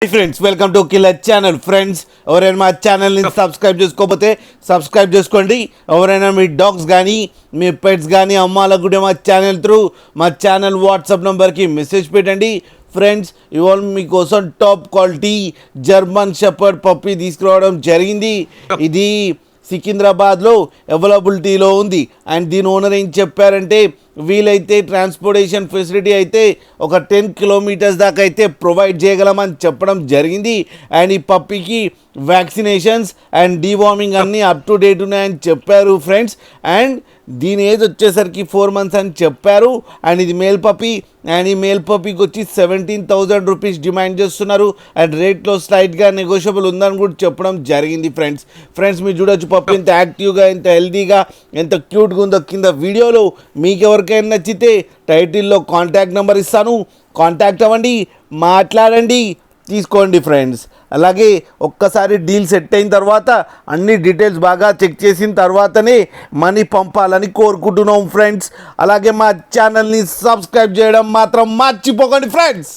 Friends welcome to killer channel. Friends ఎవరైనా మా ఛానల్ని సబ్స్క్రైబ్ చేసుకోకపోతే సబ్స్క్రైబ్ చేసుకోండి. ఎవరైనా మీ డాగ్స్ కానీ మీ పెట్స్ కానీ అమ్మాలకు కూడా మా ఛానల్ త్రూ మా ఛానల్ వాట్సాప్ నెంబర్కి మెసేజ్ పెట్టండి. ఫ్రెండ్స్ ఇవాళ మీకోసం top quality German shepherd puppy తీసుకురావడం జరిగింది. ఇది సికింద్రాబాద్లో అవైలబిలిటీలో ఉంది. అండ్ దీని ఓనర్ ఏం చెప్పారంటే వీలైతే ట్రాన్స్పోర్టేషన్ ఫెసిలిటీ అయితే ఒక 10 కిలోమీటర్స్ దాకా అయితే ప్రొవైడ్ చేయగలమని చెప్పడం జరిగింది. అండ్ ఈ పప్పీకి వ్యాక్సినేషన్స్ అండ్ డీవార్మింగ్ అన్నీ అప్ టు డేట్ ఉన్నాయని చెప్పారు ఫ్రెండ్స్. అండ్ దీని ఏజ్ వచ్చేసరికి 4 మంత్స్ అని చెప్పారు. అండ్ ఇది మేల్ పప్పీ. అండ్ ఈ మేల్ పప్పీకి వచ్చి 17,000 రూపీస్ డిమాండ్ చేస్తున్నారు. అండ్ రేట్లో స్లైట్గా నెగోషియబుల్ ఉందని కూడా చెప్పడం జరిగింది ఫ్రెండ్స్ మీరు చూడొచ్చు పప్పీ ఎంత యాక్టివ్గా, ఎంత హెల్తీగా, ఎంత క్యూట్గా ఉందో కింద వీడియోలో. మీకు ఎవరికైనా నచ్చితే టైటిల్లో కాంటాక్ట్ నెంబర్ ఇస్తాను, కాంటాక్ట్ అవ్వండి, మాట్లాడండి, తీసుకోండి ఫ్రెండ్స్. అలాగే ఒక్కసారి డీల్ సెట్ అయిన తర్వాత అన్ని డీటెయిల్స్ బాగా చెక్ చేసిన తర్వాతనే మనీ పంపాలని కోరుకుంటున్నాం ఫ్రెండ్స్. అలాగే మా ఛానల్ని సబ్స్క్రైబ్ చేయడం మాత్రం మర్చిపోకండి ఫ్రెండ్స్.